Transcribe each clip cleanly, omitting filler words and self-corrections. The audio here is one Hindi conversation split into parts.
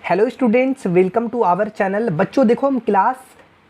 Hello students, welcome to our channel. बच्चों देखो, हम क्लास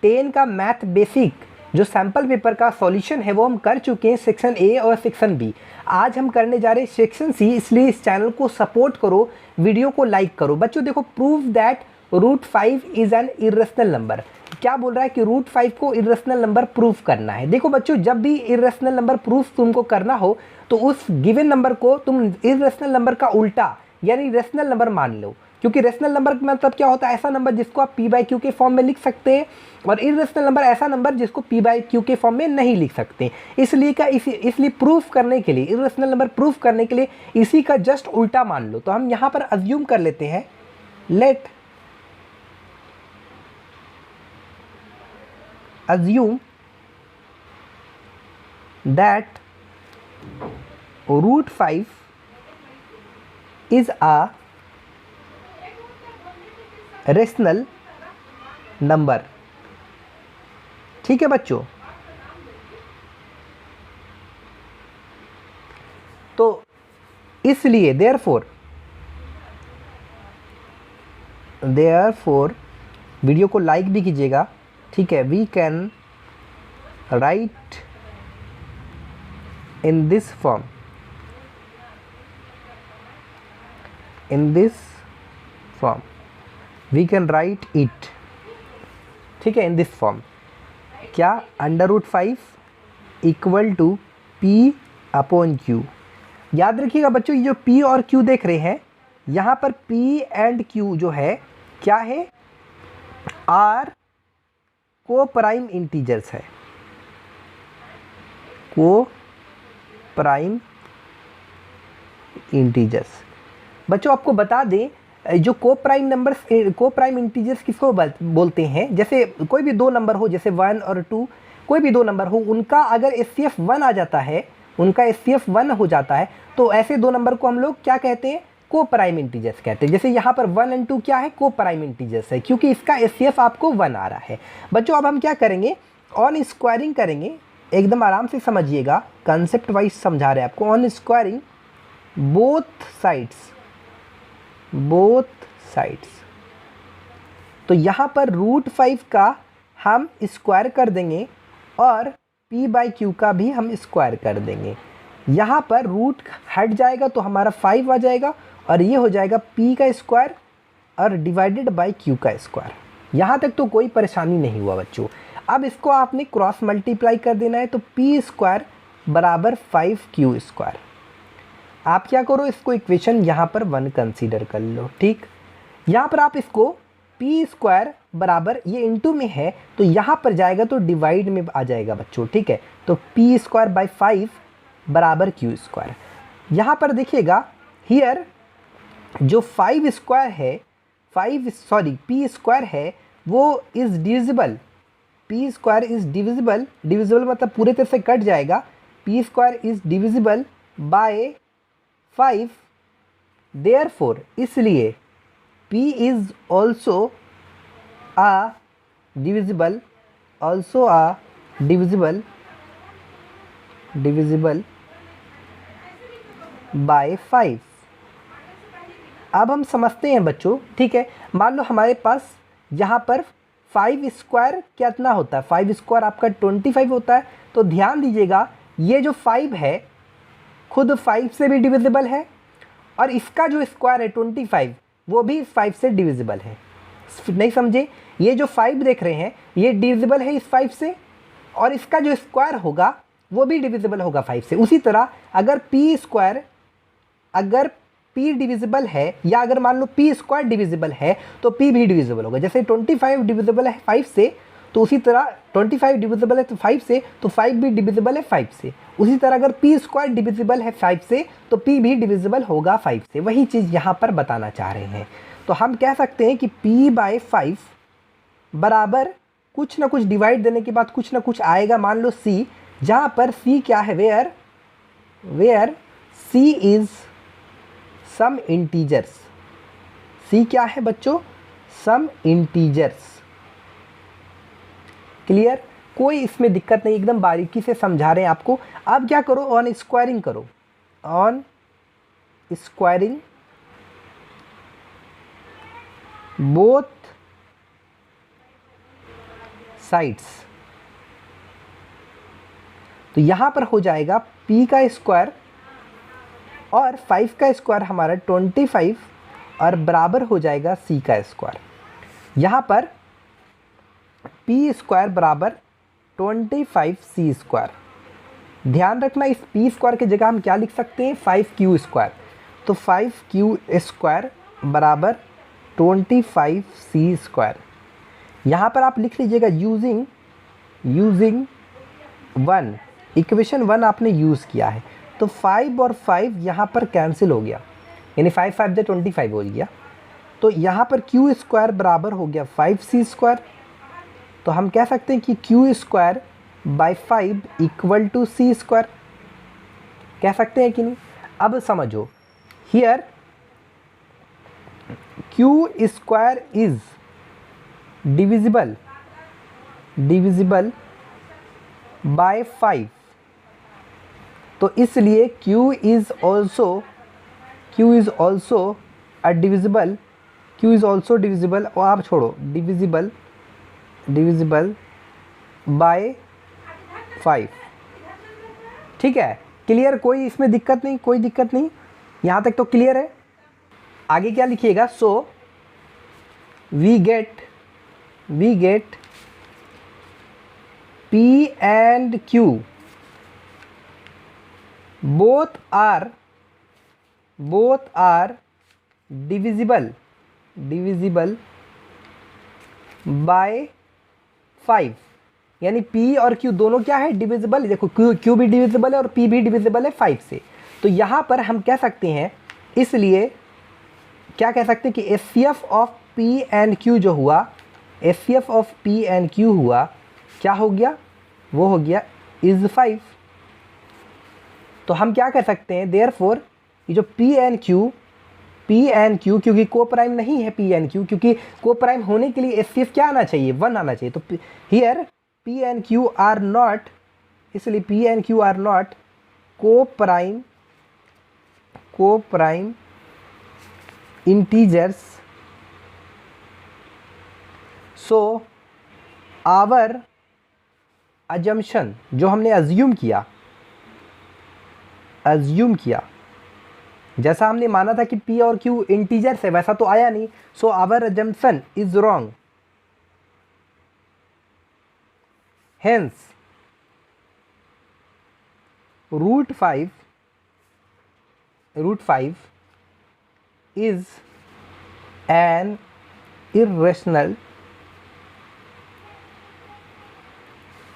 10 का मैथ बेसिक जो सैम्पल पेपर का सॉल्यूशन है वो हम कर चुके हैं सेक्शन ए और सेक्शन बी। आज हम करने जा रहे हैं सेक्शन सी, इसलिए इस चैनल को सपोर्ट करो, वीडियो को लाइक करो। बच्चों देखो, prove that √5 is an irrational number. क्या बोल रहा है कि √5 को इरेशनल नंबर प्रूफ करना है। देखो बच्चों, जब भी इरेशनल नंबर प्रूफ तुमको करना हो तो उस गिवन नंबर को तुम इरेशनल नंबर का उल्टा यानी रेशनल नंबर मान लो, क्योंकि रेशनल नंबर मतलब क्या होता है, ऐसा नंबर जिसको आप p/q के फॉर्म में लिख सकते हैं, और इरेशनल नंबर ऐसा नंबर जिसको p/q के फॉर्म में नहीं लिख सकते। इसलिए प्रूफ करने के लिए, इरेशनल नंबर प्रूफ करने के लिए इसी का जस्ट उल्टा मान लो। तो हम यहाँ पर अज्यूम कर लेते हैं, late assume that √5 is a rational number. ठीक है बच्चों, तो इसलिए देयरफॉर वीडियो को लाइक भी कीजिएगा। ठीक है, we can write in this form, we can write it। ठीक है, इन दिस फॉर्म क्या, √5 इक्वल टू p/q। याद रखिएगा बच्चों, ये जो p और q देख रहे हैं, यहाँ पर p एंड q जो है क्या है, r को प्राइम इंटीजर्स है, को प्राइम इंटीजर्स। बच्चों आपको बता दें, जो को प्राइम इंटीजर्स किसको बोलते हैं, जैसे कोई भी दो नंबर हो, जैसे 1 और 2, कोई भी दो नंबर हो, उनका अगर एचसीएफ 1 आ जाता है, उनका एचसीएफ 1 हो जाता है, तो ऐसे दो नंबर को हम लोग क्या कहते हैं, को प्राइम इंटीजर्स कहते हैं। जैसे यहाँ पर 1 और 2 क्या है, को प्राइम इंटीजर्स है, क्योंकि इसका एचसीएफ आपको 1 आ रहा है। बच्चों अब हम क्या करेंगे, ऑन स्क्वायरिंग करेंगे। एकदम आराम से समझिएगा, कंसेप्ट वाइज समझा रहे हैं आपको। ऑन स्क्वायरिंग बोथ साइड्स, तो यहाँ पर √5 का हम स्क्वायर कर देंगे और p/q का भी हम स्क्वायर कर देंगे। यहाँ पर रूट हट जाएगा तो हमारा 5 आ जाएगा, और ये हो जाएगा p का स्क्वायर और डिवाइडेड बाय q का स्क्वायर। यहाँ तक तो कोई परेशानी नहीं हुआ बच्चों। अब इसको आपने क्रॉस मल्टीप्लाई कर देना है, तो p² = 5q²। आप क्या करो, इसको इक्वेशन यहाँ पर 1 कंसीडर कर लो। ठीक, यहाँ पर आप इसको p² बराबर, ये इनटू में है तो यहाँ पर जाएगा तो डिवाइड में आ जाएगा बच्चों। ठीक है, तो p² / 5 = q²। यहाँ पर देखिएगा, हियर जो p² है वो is divisible, p² is divisible मतलब पूरे तरह से कट जाएगा। p² is divisible by 5, therefore इसलिए p is also a divisible by 5। अब हम समझते हैं बच्चों। ठीक है, मान लो हमारे पास यहाँ पर 5² कितना होता है, 5² आपका 25 होता है। तो ध्यान दीजिएगा, ये जो 5 है खुद 5 से भी डिविजिबल है, और इसका जो स्क्वायर है 25 वो भी 5 से डिविजिबल है। नहीं समझे, ये जो 5 देख रहे हैं ये डिविजिबल है इस 5 से, और इसका जो स्क्वायर होगा वो भी डिविजिबल होगा 5 से। उसी तरह अगर p डिविजिबल है, या अगर मान लो p² डिविजिबल है तो p भी डिविजिबल होगा। जैसे 25 डिविजिबल है 5 से, तो उसी तरह 25 डिविजिबल है तो 5 से, तो 5 भी डिविजिबल है 5 से। उसी तरह अगर p² डिविजिबल है 5 से तो p भी डिविजिबल होगा 5 से। वही चीज़ यहाँ पर बताना चाह रहे हैं। तो हम कह सकते हैं कि p/5 बराबर कुछ ना कुछ डिवाइड देने के बाद कुछ ना कुछ आएगा। मान लो c, जहाँ पर c क्या है, where c is some integers. c क्या है बच्चों, सम इंटीजर्स। क्लियर, कोई इसमें दिक्कत नहीं, एकदम बारीकी से समझा रहे हैं आपको। अब क्या करो, ऑन स्क्वायरिंग करो, ऑन स्क्वायरिंग बोथ साइड्स। तो यहां पर हो जाएगा p का स्क्वायर और 5 का स्क्वायर हमारा 25 और बराबर हो जाएगा c का स्क्वायर। यहाँ पर p स्क्वायर बराबर 25c स्क्वायर। ध्यान रखना इस p स्क्वायर की जगह हम क्या लिख सकते हैं, 5q स्क्वायर। तो 5q स्क्वायर बराबर 25c स्क्वायर। यहाँ पर आप लिख लीजिएगा यूजिंग 1, इक्वेशन 1 आपने यूज़ किया है। तो 5 और 5 यहाँ पर कैंसिल हो गया, यानी 5 5 25 हो गया। तो यहाँ पर q स्क्वायर बराबर हो गया 5c स्क्वायर। तो हम कह सकते हैं कि q square by 5 equal to c square, कह सकते हैं कि नहीं। अब समझो, here q square is divisible by 5, तो इसलिए q इज ऑल्सो डिविजिबल, और आप छोड़ो डिविजिबल बाय 5। ठीक है, क्लियर, कोई इसमें दिक्कत नहीं, कोई दिक्कत नहीं, यहाँ तक तो क्लियर है। आगे क्या लिखिएगा, so we get p and q both are divisible by 5, यानी p और q दोनों क्या है, डिविजिबल। देखो q भी डिविजिबल है और p भी डिविजिबल है 5 से। तो यहाँ पर हम कह सकते हैं, इसलिए क्या कह सकते हैं कि HCF of p and q जो हुआ, HCF of p and q हुआ, क्या हो गया, वो हो गया इज 5। तो हम क्या कह सकते हैं, देयरफॉर ये जो p एंड q, क्योंकि को प्राइम नहीं है p एंड q, क्योंकि को प्राइम होने के लिए एचसीएफ क्या आना चाहिए, 1 आना चाहिए। तो here p and q are not, इसलिए p and q are not को prime integers, so our assumption, जो हमने अज्यूम किया, जैसा हमने माना था कि p और q इंटीजर्स है, वैसा तो आया नहीं। So our assumption is wrong, hence root 5 is an irrational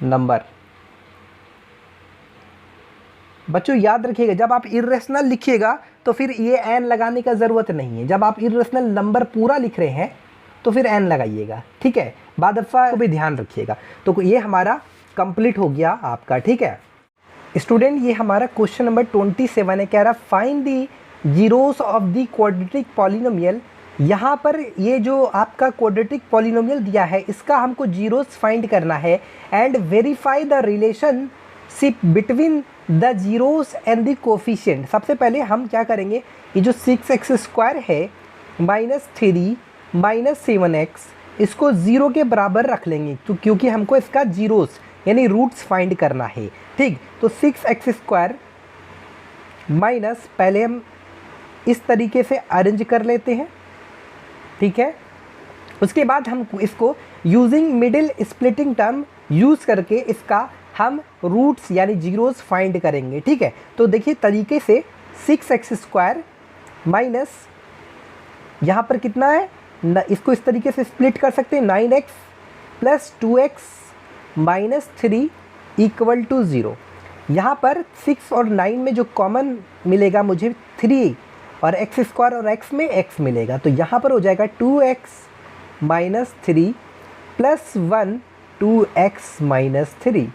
number। बच्चों याद रखिएगा, जब आप इर्रेशनल लिखिएगा तो फिर ये एन लगाने का ज़रूरत नहीं है। जब आप इर्रेशनल नंबर पूरा लिख रहे हैं तो फिर एन लगाइएगा, ठीक है। बाद दफ़ा को भी ध्यान रखिएगा। तो ये हमारा कंप्लीट हो गया आपका, ठीक है स्टूडेंट। ये हमारा क्वेश्चन नंबर 27 है, कह रहा find the zeros of the quadratic polynomial. यहाँ पर ये जो आपका क्वाड्रेटिक पॉलिनोमियल दिया है, इसका हमको जीरोस फाइंड करना है and verify the relationship between the zeros and the coefficient. सबसे पहले हम क्या करेंगे, ये जो 6x² है -3 -7x, इसको 0 के बराबर रख लेंगे, तो क्योंकि हमको इसका जीरोस यानी रूट्स फाइंड करना है, ठीक। तो 6x² माइनस, पहले हम इस तरीके से अरेंज कर लेते हैं, ठीक है। उसके बाद हम इसको using middle splitting term use करके इसका हम रूट्स यानी जीरोस फाइंड करेंगे, ठीक है। तो देखिए तरीके से 6x² माइनस यहाँ पर कितना है, इसको इस तरीके से स्प्लिट कर सकते हैं, 9x plus 2x minus 3 equal to 0। यहाँ पर 6 और 9 में जो कॉमन मिलेगा मुझे 3 और x² और x में x मिलेगा, तो यहाँ पर हो जाएगा 2x minus 3 plus 1 2x minus 3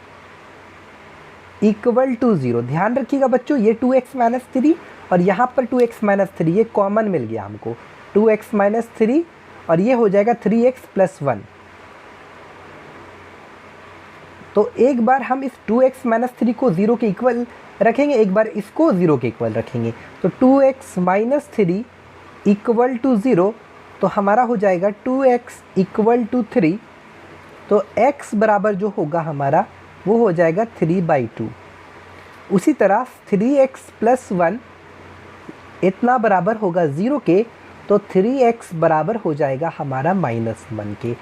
equal to 0। ध्यान रखिएगा बच्चों, ये 2x माइनस 3 और यहाँ पर 2x माइनस 3 ये कॉमन मिल गया हमको, 2x माइनस 3 और ये हो जाएगा 3x प्लस 1। तो एक बार हम इस 2x माइनस 3 को 0 के इक्वल रखेंगे, एक बार इसको 0 के इक्वल रखेंगे, तो 2x माइनस 3 इक्वल टू 0। तो हमारा हो जाएगा 2x इक्वल टू 3। तो x बराबर जो होगा हमारा वो हो जाएगा 3/2। उसी तरह 3x प्लस 1 इतना बराबर होगा 0 के, तो 3x बराबर हो जाएगा हमारा -1 के,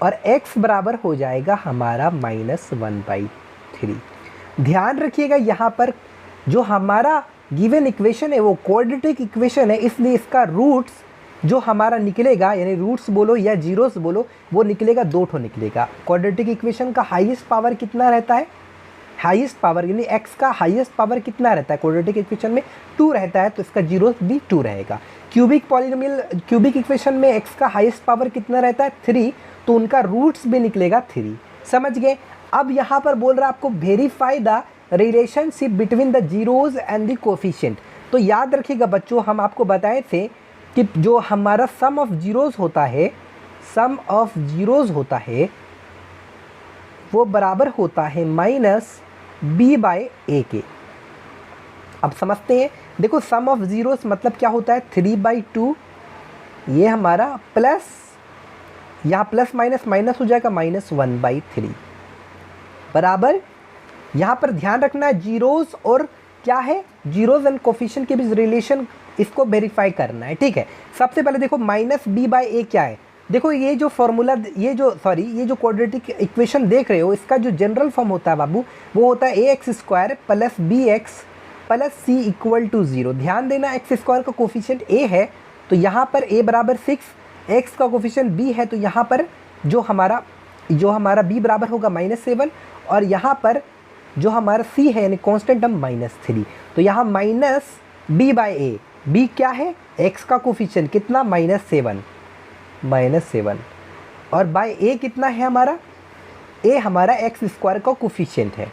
और x बराबर हो जाएगा हमारा -1/3। ध्यान रखिएगा यहाँ पर जो हमारा गिवन इक्वेशन है वो क्वाड्रेटिक इक्वेशन है, इसलिए इसका रूट्स जो हमारा निकलेगा, यानी रूट्स बोलो या जीरोस बोलो, वो निकलेगा 2 ठो निकलेगा। क्वाड्रेटिक इक्वेशन का हाईएस्ट पावर कितना रहता है? हाईएस्ट पावर यानी x का हाईएस्ट पावर कितना रहता है क्वाड्रेटिक इक्वेशन में? 2 रहता है, तो इसका जीरोस भी 2 रहेगा। क्यूबिक इक्वेशन में x का हाईएस्ट पावर कितना रहता है? 3, तो उनका रूट्स भी निकलेगा 3। समझ गए? अब यहाँ पर बोल रहा है आपको verify the relationship between the zeros and the coefficient. तो याद रखिएगा बच्चों, हम आपको बताए थे कि जो हमारा सम ऑफ जीरोज होता है वो बराबर होता है -b/a के। अब समझते हैं, देखो सम ऑफ जीरोस मतलब क्या होता है? 3/2, ये हमारा प्लस, यहाँ प्लस माइनस माइनस हो जाएगा -1/3 बराबर। यहाँ पर ध्यान रखना है जीरोस और क्या है, जीरोस एंड कोफिशिएंट के बीच रिलेशन, इसको वेरीफाई करना है। ठीक है, सबसे पहले देखो -b/a क्या है। देखो ये जो फॉर्मूला, ये जो क्वाड्रेटिक इक्वेशन देख रहे हो, इसका जो जनरल फॉर्म होता है बाबू, वो होता है ax² + bx + c = 0। ध्यान देना, x² का कोफिशिएंट a है, तो यहाँ पर a बराबर 6, x का कोफिशिएंट b है, तो यहाँ पर जो हमारा b बराबर होगा -7, और यहाँ पर जो हमारा c है यानी कांस्टेंट टर्म -3। तो यहाँ -b/a, b क्या है? x का कोफिशिएंट कितना? -7, और बाय a कितना है हमारा? a हमारा x² का कोफिशिएंट है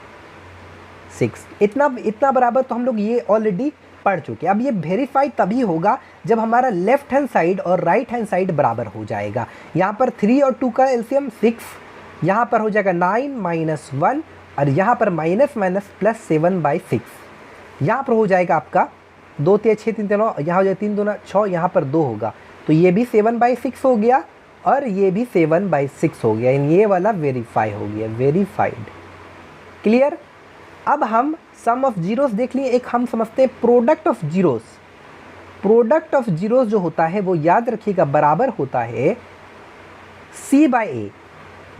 6। इतना बराबर तो हम लोग ये ऑलरेडी पढ़ चुके। अब ये वेरीफाई तभी होगा जब हमारा लेफ्ट हैंड साइड और राइट हैंड साइड बराबर हो जाएगा। यहाँ पर 3 और 2 का एलसीएम 6, यहाँ पर हो जाएगा 9 - 1, और यहाँ पर -7/6, यहाँ पर हो जाएगा आपका 2 3 6 3 9, यहाँ हो जाएगा 3 2 6, यहाँ पर 2 होगा, तो ये भी 7/6 हो गया और ये भी 7/6 हो गया। ये वाला वेरीफाई हो गया, वेरीफाइड। क्लियर? अब हम सम ऑफ जीरोस देख लिए, एक हम समझते हैं product of zeros. Product of zeros जो होता है वो याद रखिएगा बराबर होता है c/a,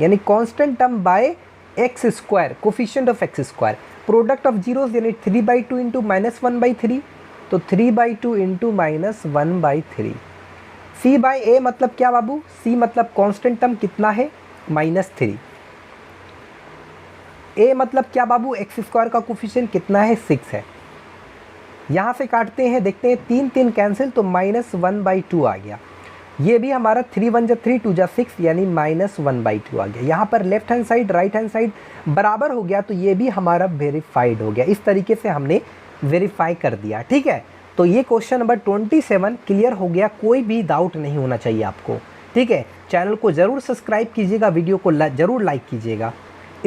यानी constant term by x², coefficient of x²। Product of zeros यानी 3/2 × -1/3, तो 3/2 × -1/3। c/a मतलब क्या बाबू? c मतलब कांस्टेंट टर्म कितना है? -3। a मतलब क्या बाबू? x² का कोफिशिएंट कितना है? 6 है। यहाँ से काटते हैं, देखते हैं 3 3 कैंसिल, तो -1/2 आ गया। ये भी हमारा 3 1 3 2 6, यानी -1/2 आ गया। यहाँ पर left hand side right hand side बराबर हो गया, तो ये भी हमारा वेरीफाइड हो गया। इस तरीके से हमने वेरीफाई कर दिया। ठीक है, तो ये क्वेश्चन नंबर 27 क्लियर हो गया, कोई भी डाउट नहीं होना चाहिए आपको। ठीक है, चैनल को ज़रूर सब्सक्राइब कीजिएगा, वीडियो को ज़रूर लाइक कीजिएगा।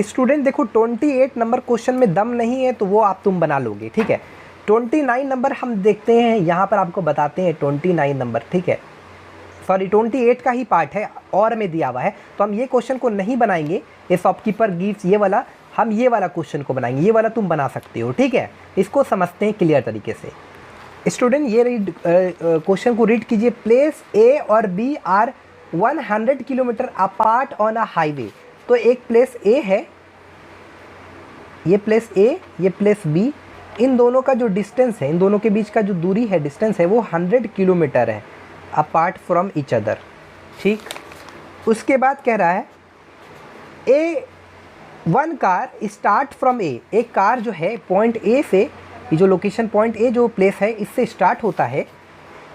स्टूडेंट देखो 28 नंबर क्वेश्चन में दम नहीं है, तो वो तुम बना लोगे। ठीक है, 29 नंबर हम देखते हैं, यहाँ पर आपको बताते हैं 29 नंबर। ठीक है, सॉरी 28 का ही पार्ट है और में दिया हुआ है, तो हम ये क्वेश्चन को नहीं बनाएंगे। ये शॉपकीपर गिफ्ट ये वाला, हम ये वाला क्वेश्चन को बनाएंगे, ये वाला तुम बना सकते हो। ठीक है, इसको समझते हैं क्लियर तरीके से। स्टूडेंट ये क्वेश्चन को रीड कीजिए। प्लेस ए और B are 100 kilometre apart on a highway. तो एक प्लेस ए है, ये प्लेस ए, ये प्लेस बी, इन दोनों का जो डिस्टेंस है, इन दोनों के बीच का जो दूरी है, डिस्टेंस है, वो 100 किलोमीटर है अपार्ट फ्रॉम ईच अदर। ठीक, उसके बाद कह रहा है ए वन कार स्टार्ट फ्रॉम ए, एक कार जो है पॉइंट ए से, ये जो लोकेशन पॉइंट ए जो प्लेस है इससे स्टार्ट होता है,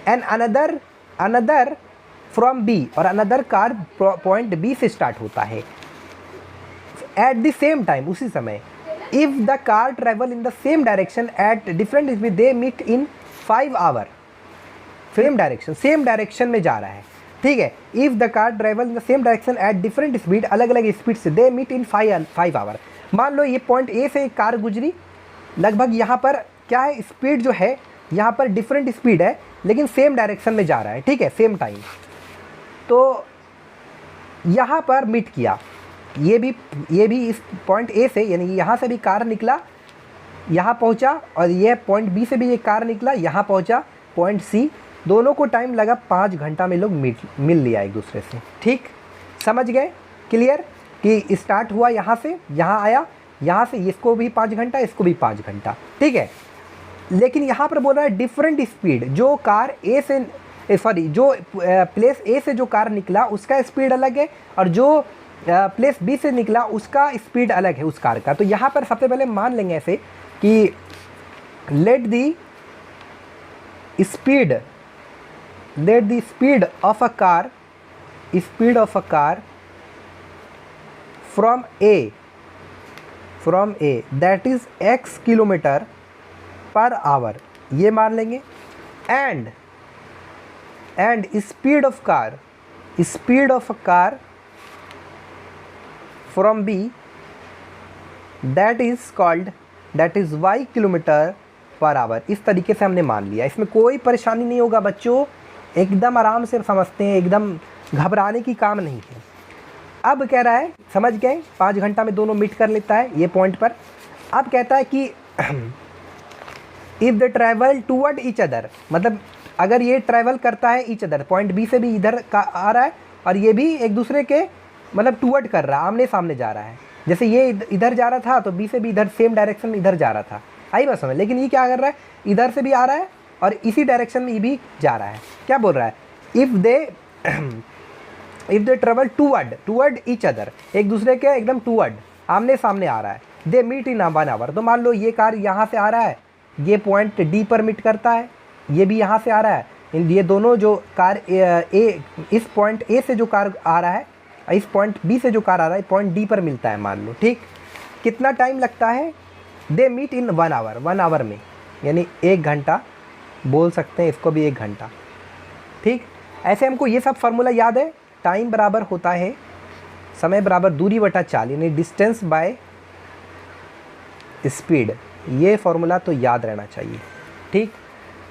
एंड अनदर फ्रॉम बी, और अनदर कार पॉइंट बी से स्टार्ट होता है एट द सेम टाइम, उसी समय। If the car travel in the same direction at different speed they meet in 5 hour. Same direction में जा रहा है। ठीक है, if the car travel in the same direction at different speed, अलग अलग स्पीड से, दे मीट इन 5 आवर। मान लो ये पॉइंट ए से एक कार गुजरी, लगभग यहाँ पर क्या है, स्पीड जो है यहाँ पर डिफरेंट स्पीड है, लेकिन सेम डायरेक्शन में जा रहा है। ठीक है, सेम टाइम। तो यहाँ पर मीट किया, ये भी इस पॉइंट ए से, यानी यहाँ से भी कार निकला यहाँ पहुँचा, और ये पॉइंट बी से भी ये कार निकला यहाँ पहुँचा पॉइंट सी। दोनों को टाइम लगा 5 घंटा में लोग मिल लिया एक दूसरे से। ठीक, समझ गए? क्लियर कि स्टार्ट हुआ यहाँ से, यहाँ आया, यहाँ से इसको भी 5 घंटा, इसको भी 5 घंटा। ठीक है, लेकिन यहाँ पर बोल रहा है डिफरेंट स्पीड। जो कार ए से जो प्लेस ए से जो कार निकला उसका स्पीड अलग है, और जो प्लेस बी से निकला उसका स्पीड अलग है उस कार का। तो यहाँ पर सबसे पहले मान लेंगे ऐसे कि let the speed of a car from A that is x kilometre per hour, ये मान लेंगे। And speed of a car from B that is y kilometre per hour. इस तरीके से हमने मान लिया, इसमें कोई परेशानी नहीं होगा बच्चों, एकदम आराम से समझते हैं, एकदम घबराने की काम नहीं है। अब कह रहा है, समझ गए, 5 घंटा में दोनों मीट कर लेता है ये पॉइंट पर। अब कहता है कि if the travel toward each other, मतलब अगर ये ट्रैवल करता है ईच अदर, पॉइंट बी से भी इधर का आ रहा है और ये भी एक दूसरे के मतलब टूवर्ड कर रहा है, आमने सामने जा रहा है। जैसे ये इधर जा रहा था तो बी से भी इधर सेम डायरेक्शन में इधर जा रहा था, आई बात समझ। लेकिन ये क्या कर रहा है, इधर से भी आ रहा है और इसी डायरेक्शन में ये भी जा रहा है। क्या बोल रहा है, if they travel toward each other, एक दूसरे के एकदम टूवर्ड आमने सामने आ रहा है, दे मीट इन 1 आवर। तो मान लो ये कार यहाँ से आ रहा है, ये पॉइंट डी पर मीट करता है, ये भी यहाँ से आ रहा है, ये दोनों जो कार इस पॉइंट ए से जो कार आ रहा है, इस पॉइंट बी से जो कार आ रहा है पॉइंट डी पर मिलता है मान लो। ठीक, कितना टाइम लगता है, they meet in 1 hour, 1 hour में यानी 1 घंटा बोल सकते हैं, इसको भी 1 घंटा। ठीक, ऐसे हमको ये सब फार्मूला याद है। टाइम बराबर होता है समय बराबर दूरी बटा चाल, यानी डिस्टेंस बाय स्पीड। ये फार्मूला तो याद रहना चाहिए। ठीक,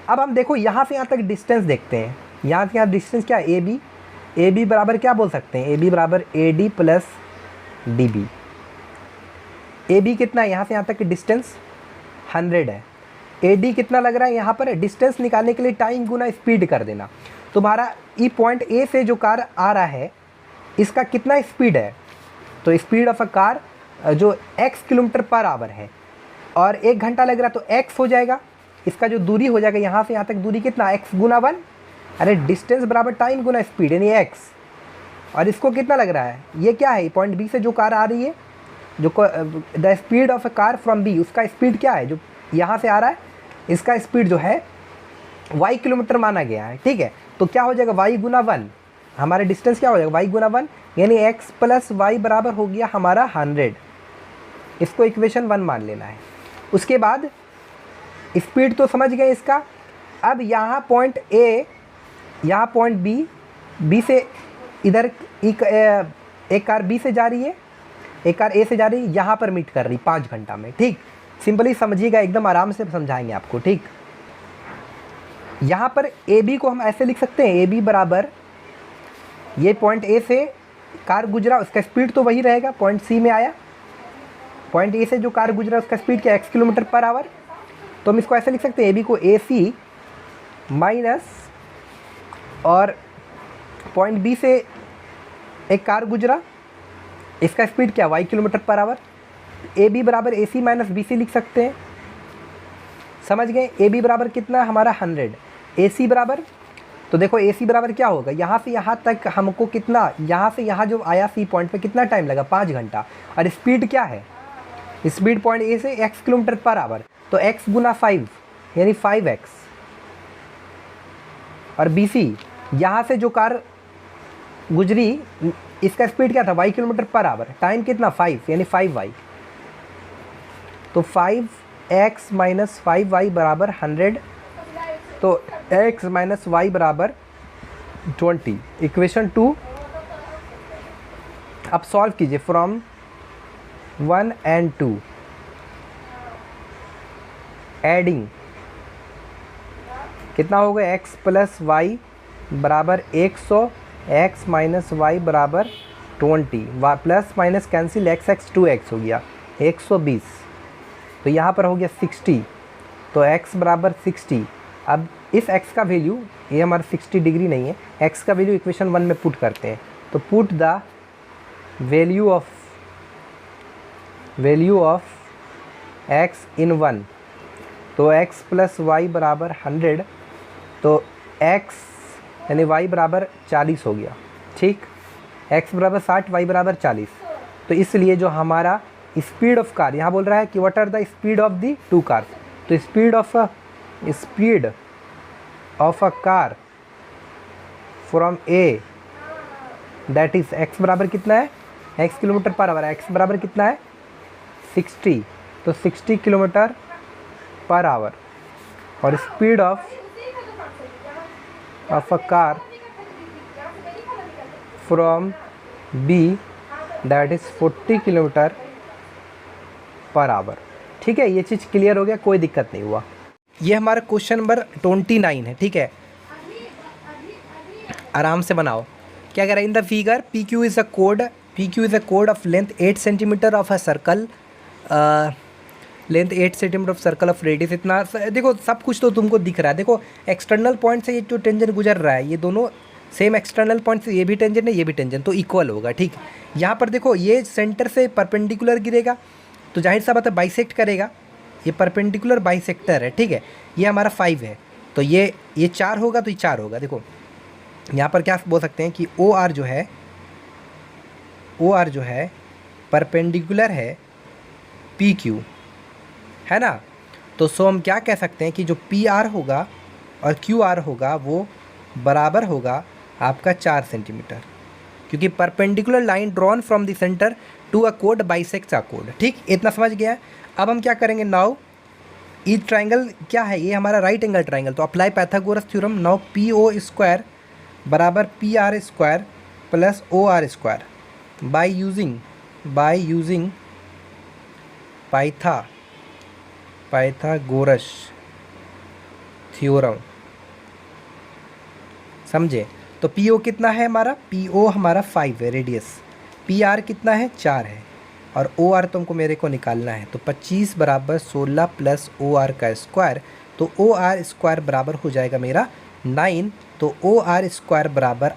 अब हम देखो यहाँ से यहाँ तक डिस्टेंस देखते हैं। यहाँ से यहाँ डिस्टेंस क्या है, ए बी बराबर क्या बोल सकते हैं, ए बी बराबर A D plus D B. A B कितना है, यहाँ से यहाँ तक की डिस्टेंस 100 है। ए डी कितना लग रहा है यहाँ पर, डिस्टेंस निकालने के लिए टाइम गुना स्पीड कर देना। तुम्हारा ई पॉइंट ए से जो कार आ रहा है इसका कितना स्पीड है, तो स्पीड ऑफ अ कार जो x किलोमीटर पर आवर है और 1 घंटा लग रहा है तो x हो जाएगा। इसका जो दूरी हो जाएगा यहाँ से यहाँ तक दूरी कितना, x गुना 1, अरे डिस्टेंस बराबर टाइम गुना स्पीड यानी x। और इसको कितना लग रहा है, ये क्या है, पॉइंट बी से जो कार आ रही है, जो the speed of a car from B, उसका स्पीड क्या है जो यहाँ से आ रहा है, इसका स्पीड जो है y किलोमीटर माना गया है। ठीक है, तो क्या हो जाएगा y गुना 1, हमारे डिस्टेंस क्या हो जाएगा y गुना 1 यानी x प्लस वाई बराबर हो गया हमारा 100। इसको इक्वेशन 1 मान लेना है। उसके बाद स्पीड तो समझ गए इसका। अब यहाँ पॉइंट ए, यहाँ पॉइंट बी से इधर एक कार बी से जा रही है, एक कार ए से जा रही है, यहाँ पर मीट कर रही 5 घंटा में। ठीक, सिंपली समझिएगा, एकदम आराम से समझाएंगे आपको। ठीक, यहाँ पर ए बी को हम ऐसे लिख सकते हैं, ए बी बराबर ये पॉइंट ए से कार गुजरा उसका स्पीड तो वही रहेगा, पॉइंट सी में आया, पॉइंट ए से जो कार गुजरा उसका स्पीड क्या, x किलोमीटर पर आवर। तो हम इसको ऐसे लिख सकते हैं, ए बी को ए सी माइनस, और पॉइंट बी से एक कार गुजरा, इसका स्पीड क्या, y kilometre per hour. A B बराबर A C minus B C लिख सकते हैं, समझ गए। ए बी बराबर कितना हमारा 100, ए सी बराबर, तो देखो ए सी बराबर क्या होगा, यहाँ से यहाँ तक हमको कितना, यहाँ से यहाँ जो आया सी पॉइंट पे कितना टाइम लगा, 5 घंटा। और स्पीड क्या है, स्पीड पॉइंट ए से x किलोमीटर पर आवर, तो x गुना 5 यानी 5x। और बी सी, यहाँ से जो कार गुजरी इसका स्पीड क्या था, y kilometre per our, time कितना 5 यानी 5y। तो 5x माइनस 5y बराबर 100, तो x माइनस वाई बराबर 20। इक्वेशन 2 अब सॉल्व कीजिए फ्रॉम 1 and 2, एडिंग कितना होगा, x प्लस वाई बराबर 100 x माइनस वाई बराबर 20, plus minus cancel x 2x हो गया 120, तो यहाँ पर हो गया 60, तो x बराबर 60। अब इस x का वैल्यू, ये हमारा 60 डिग्री नहीं है, x का वैल्यू इक्वेशन 1 में पुट करते हैं, तो put the value of x इन 1, तो x प्लस वाई बराबर 100, तो x यानी y बराबर 40 हो गया, ठीक। x बराबर 60, y बराबर 40, तो इसलिए जो हमारा स्पीड ऑफ कार, यहाँ बोल रहा है कि what are the speed of the two cars, तो speed of a car from A, that is x बराबर कितना है, x kilometre per hour, x बराबर कितना है 60, तो 60 किलोमीटर पर आवर, और speed of a car from B, that is 40 kilometre per our. ठीक है, ये चीज़ क्लियर हो गया, कोई दिक्कत नहीं हुआ। ये हमारा क्वेश्चन नंबर 29 है, ठीक है, आराम से बनाओ। क्या कह रहा है, in the figure P Q is a code of length 8 centimetre of a circle, length 8 centimetre of circle of radius, इतना देखो सब कुछ तो तुमको दिख रहा है। देखो एक्सटर्नल पॉइंट से ये जो टेंजेंट गुजर रहा है, ये दोनों सेम एक्सटर्नल पॉइंट से, ये भी टेंजेंट है ये भी टेंजेंट, तो इक्वल होगा, ठीक। यहाँ पर देखो ये सेंटर से परपेंडिकुलर गिरेगा, तो जाहिर सा बात है बाइसेक्ट करेगा, ये परपेंडिकुलर बाइसेक्टर है, ठीक है। ये हमारा 5 है, तो ये 4 होगा, तो ये 4 होगा। देखो यहाँ पर क्या बोल सकते हैं कि ओ आर जो है परपेंडिकुलर है पी क्यू, है ना। तो सो हम क्या कह सकते हैं कि जो पी आर होगा और क्यू आर होगा वो बराबर होगा आपका 4 सेंटीमीटर, क्योंकि perpendicular line drawn from the centre to a code bisects a code, ठीक। इतना समझ गया। अब हम क्या करेंगे, नाउ ई ट्राइंगल क्या है, ये हमारा राइट एंगल ट्राइंगल, तो apply Pythagoras theorem. Now P O square बराबर P R square plus O R square by using Pythagoras theorem, समझे। तो पी ओ कितना है हमारा, पी ओ हमारा 5 है रेडियस, पी आर कितना है 4 है, और ओ आर तुमको मेरे को निकालना है, तो 25 बराबर 16 प्लस ओ आर का स्क्वायर, तो ओ आर स्क्वायर बराबर हो जाएगा मेरा 9, तो ओ आर बराबर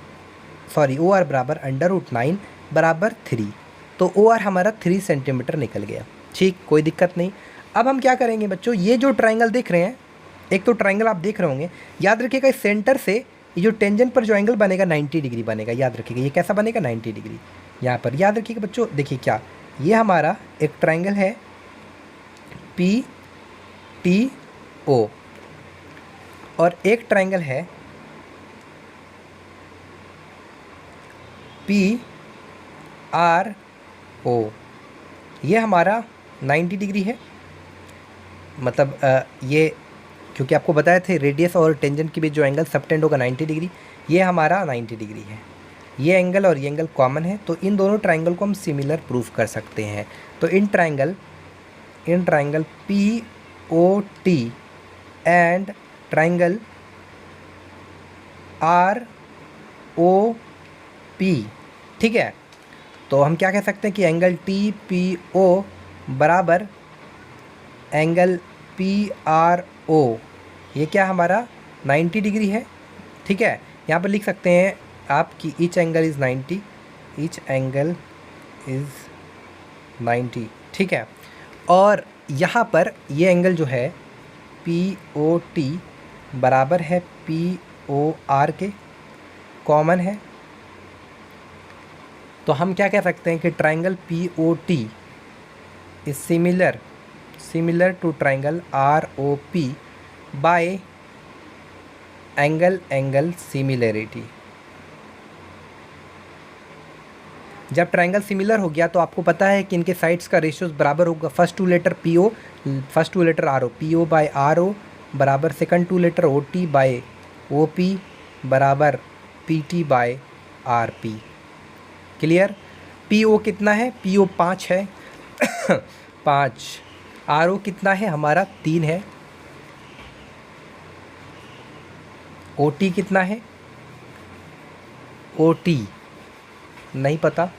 √9 बराबर 3, तो ओ आर हमारा 3 सेंटीमीटर निकल गया, ठीक, कोई दिक्कत नहीं। अब हम क्या करेंगे बच्चों, ये जो ट्राइंगल देख रहे हैं, एक तो ट्राइंगल आप देख रहे होंगे, याद रखिएगा इस सेंटर से ये जो टेंजेंट पर जो एंगल बनेगा 90 डिग्री बनेगा, याद रखिएगा। ये कैसा बनेगा 90 डिग्री, यहाँ पर याद रखिएगा बच्चों। देखिए क्या, ये हमारा एक ट्राइंगल है पी टी ओ, और एक ट्राइंगल है पी आर ओ, ये हमारा 90 डिग्री है, मतलब ये क्योंकि आपको बताए थे रेडियस और टेंजेंट के बीच जो एंगल सबटेंड होगा 90 डिग्री, ये हमारा 90 डिग्री है। ये एंगल और ये एंगल कॉमन है, तो इन दोनों ट्राइंगल को हम सिमिलर प्रूफ कर सकते हैं। तो in triangle P O T and triangle R O P, ठीक है। तो हम क्या कह सकते हैं कि एंगल टी पी ओ बराबर एंगल पी आर ओ, ये क्या हमारा 90 डिग्री है, ठीक है। यहाँ पर लिख सकते हैं आप कि ईच एंगल इज़ 90, ठीक है। और यहाँ पर ये एंगल जो है पी ओ टी बराबर है पी ओ आर के, कॉमन है, तो हम क्या कह सकते हैं कि triangle P O T is similar to triangle R O P by angle similarity. जब ट्राइंगल सिमिलर हो गया तो आपको पता है कि इनके साइड्स का रेशियोज बराबर होगा, first two letter P O, first two letter R O, P O by R O बराबर second two letter O T by O P बराबर P T by R P. Clear. P O कितना है, पी ओ 5 है 5, आर ओ कितना है हमारा 3 है, ओ टी कितना है, ओ टी नहीं पता।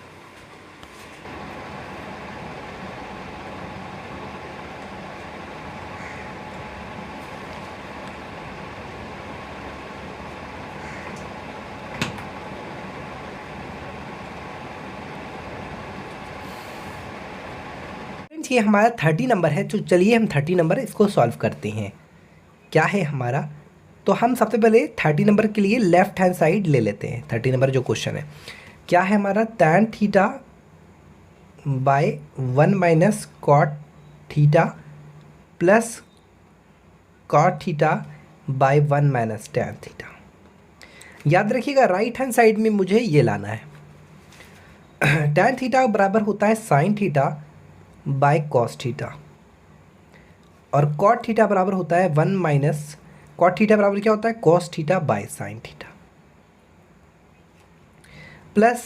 ये हमारा 30 नंबर है, तो चलिए हम 30 नंबर इसको सॉल्व करते हैं। क्या है हमारा, तो हम सबसे पहले 30 नंबर के लिए लेफ्ट हैंड साइड ले लेते हैं। 30 नंबर जो क्वेश्चन है क्या है हमारा, tan theta by 1 minus cot theta plus cot theta by 1 minus tan theta. याद रखिएगा राइट हैंड साइड में मुझे ये लाना है। tan थीटा बराबर होता है sine theta by cos theta, और कॉट थीटा बराबर होता है 1 माइनस कॉट थीटा बराबर क्या होता है, cos theta by sine theta, plus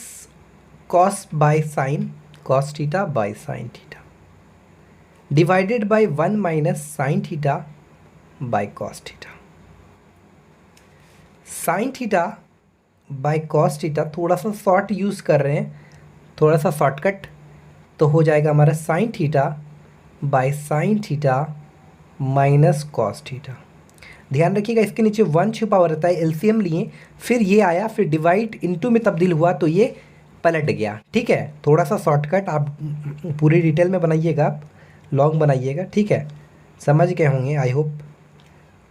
cos by sine cos theta by sine theta, divided bye 1 minus sine theta by cos theta. Sine theta by cos theta थोड़ा सा शॉर्ट यूज़ कर रहे हैं, थोड़ा सा शॉर्टकट, तो हो जाएगा हमारा sign theta bye sine theta minus cos theta. ध्यान रखिएगा इसके नीचे 1 छुपा हुआ रहता है, एलसीएम लिए फिर ये आया, फिर डिवाइड इनटू में तब्दील हुआ तो ये पलट गया। ठीक है, थोड़ा सा शॉर्टकट, आप पूरी डिटेल में बनाइएगा, आप लॉन्ग बनाइएगा। ठीक है, समझ गए होंगे आई होप।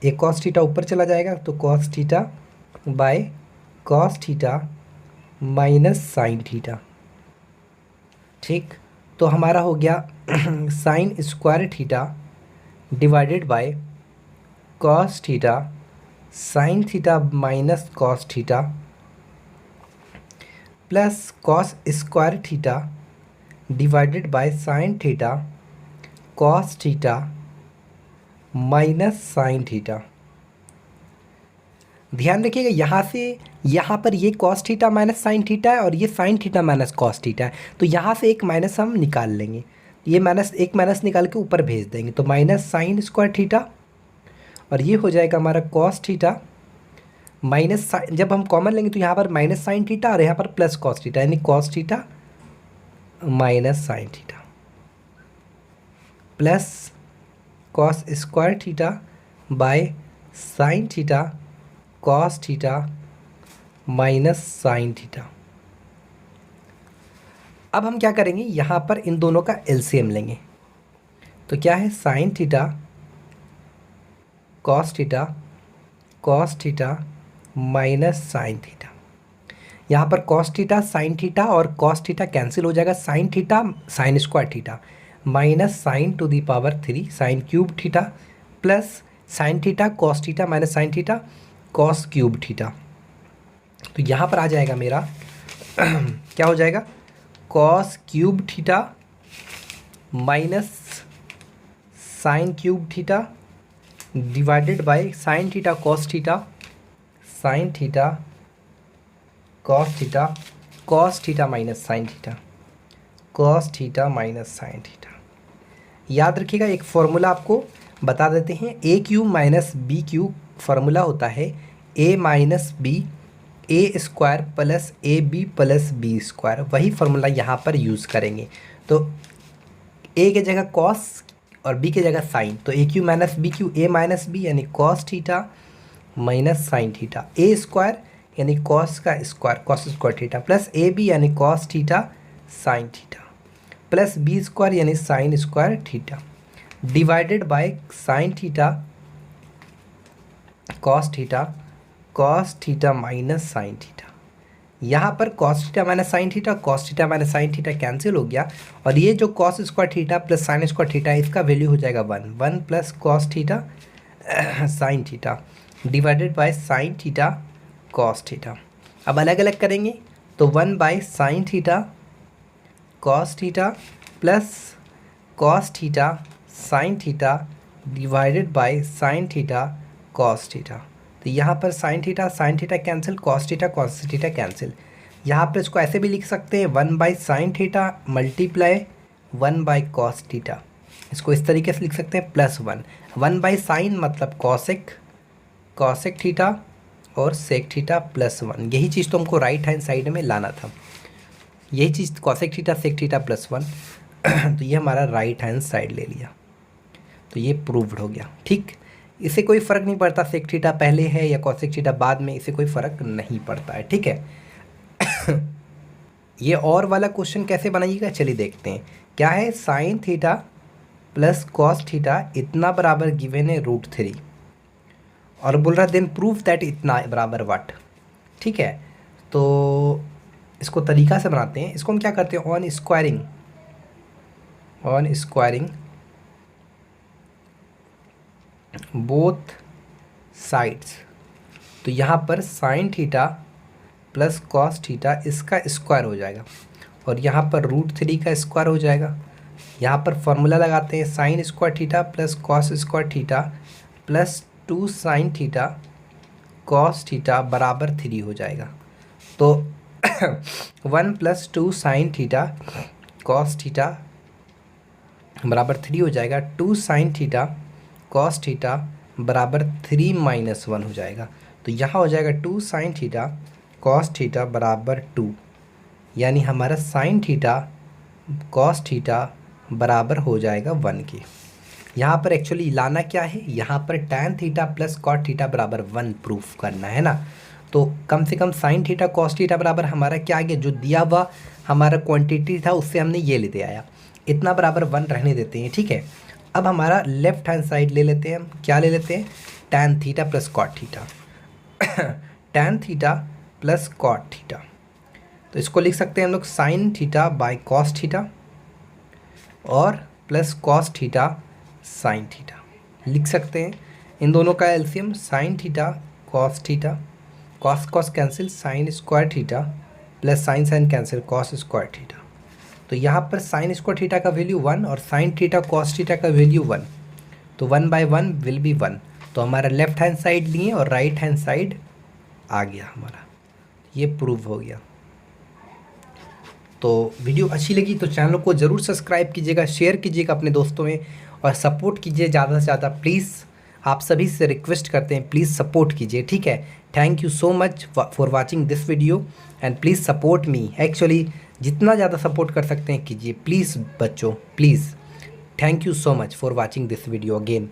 एक कॉस थीटा ऊपर चला जाएगा तो cos theta by cos theta minus sine theta. ठीक, तो हमारा हो गया sign square theta divided bye cos theta sine theta minus cos theta plus cos square theta divided by sine theta cos theta minus sine theta. ध्यान रखिएगा यहाँ से यहाँ पर ये cos theta minus sine theta है और ये sine theta minus cos theta है, तो यहाँ से एक माइनस हम निकाल लेंगे, ये माइनस एक माइनस निकाल के ऊपर भेज देंगे, तो माइनस साइन स्क्वायर थीटा, और ये हो जाएगा हमारा कॉस थीटा माइनस साइन, जब हम कॉमन लेंगे तो यहाँ पर माइनस साइन थीटा और यहाँ पर प्लस कॉस थीटा, यानी cos theta minus sine theta plus cos square theta by sine theta cos theta minus sine theta. अब हम क्या करेंगे, यहाँ पर इन दोनों का एलसीएम लेंगे, तो क्या है sine theta cos theta minus sine theta. यहाँ पर कॉस थीटा साइन थीटा और कॉस थीटा कैंसिल हो जाएगा, sine theta sine square theta minus sine to the power 3 sine cube theta plus sine theta cos theta minus sine theta cos cube theta. तो यहाँ पर आ जाएगा मेरा क्या हो जाएगा, cos cube theta minus sine cube theta divided by sine theta cos theta sine theta cos theta minus sine theta cos theta minus sine theta. याद रखिएगा एक फॉर्मूला आपको बता देते हैं, A cube minus B cube formula होता है A minus B A square plus A B plus B square, वही फार्मूला यहाँ पर यूज़ करेंगे। तो ए के जगह कॉस और बी के जगह साइन, तो A cube minus B cube A minus B यानी cos theta minus sine theta, A square यानी कॉस का square cos square theta plus A B यानी cos theta sine theta plus B square यानी sine square theta divided by sine theta cos theta minus sine theta. यहाँ पर cos theta minus sine theta cancel हो गया, और ये जो cos square theta plus sine square theta है इसका वैल्यू हो जाएगा 1 plus cos theta sine theta divided by sine theta cos theta. अब अलग अलग करेंगे तो 1 bye sine theta cos theta plus cos theta sine theta divided by sine theta cos theta. तो यहाँ पर sign theta cancel, cos theta cancel. यहाँ पर इसको ऐसे भी लिख सकते हैं 1 by sine theta multiply 1 by cos theta, इसको इस तरीके से लिख सकते हैं +1 1 बाई साइन मतलब कॉसेक थीटा और सेक थीटा प्लस 1, यही चीज़ तो हमको राइट हैंड साइड में लाना था, यही चीज़ cosec theta sec theta plus 1। तो ये हमारा राइट हैंड साइड ले लिया, तो ये प्रूव्ड हो गया। ठीक, इससे कोई फ़र्क नहीं पड़ता सेक थीटा पहले है या कॉसेक थीटा बाद में, इससे कोई फ़र्क नहीं पड़ता है। ठीक है। ये और वाला क्वेश्चन कैसे बनाइएगा, चलिए देखते हैं। क्या है, sine theta plus cos theta इतना बराबर गिवन है √3, और बोल रहा देन प्रूफ दैट इतना बराबर व्हाट। ठीक है, तो इसको तरीका से बनाते हैं। इसको हम क्या करते हैं, ऑन स्क्वायरिंग बोथ साइड्स। तो यहाँ पर sign theta plus cos theta इसका स्क्वायर हो जाएगा, और यहाँ पर √3 का स्क्वायर हो जाएगा। यहाँ पर फॉर्मूला लगाते हैं, sign square theta plus cos square theta plus 2 sign theta cos theta बराबर 3 हो जाएगा। तो 1 + 2 साइन थीटा कॉस थीटा बराबर 3 हो जाएगा। 2 साइन थीटा कॉस थीटा बराबर 3 - 1 हो जाएगा। तो यहाँ हो जाएगा 2 साइन थीटा कॉस थीटा बराबर 2, यानी हमारा साइन थीटा कॉस थीटा बराबर हो जाएगा 1 के। यहाँ पर एक्चुअली लाना क्या है, यहाँ पर tan theta plus cot theta बराबर 1 प्रूफ करना है ना। तो कम से कम साइन थीटा कॉस थीटा बराबर हमारा क्या आ गया, जो दिया हुआ हमारा क्वांटिटी था उससे हमने ये लेते आया, इतना बराबर 1 रहने देते हैं। ठीक है, अब हमारा लेफ्ट हैंड साइड ले लेते हैं हम, क्या ले लेते हैं, tan theta plus cot theta. tan theta plus cot theta, तो इसको लिख सकते हैं हम लोग sine theta by cos theta, और plus cos theta sine theta लिख सकते हैं। इन दोनों का LCM sine theta cos theta, cos cos cancel, sine square theta plus sine sine cancel, cos square theta. तो यहाँ पर साइन स्क्वायर थीटा का वैल्यू 1 और साइन थीटा कॉस थीटा का वैल्यू 1, तो 1/1 विल बी 1। तो हमारा लेफ्ट हैंड साइड लिए और राइट हैंड साइड आ गया हमारा, ये प्रूव हो गया। तो वीडियो अच्छी लगी तो चैनल को ज़रूर सब्सक्राइब कीजिएगा, शेयर कीजिएगा अपने दोस्तों में, और सपोर्ट कीजिए ज़्यादा से ज़्यादा प्लीज़। आप सभी से रिक्वेस्ट करते हैं, प्लीज़ सपोर्ट कीजिए। ठीक है, thank you so much for watching this video and please support me. Actually जितना ज़्यादा सपोर्ट कर सकते हैं कीजिए प्लीज़ बच्चों, please. Thank you so much for watching this video again.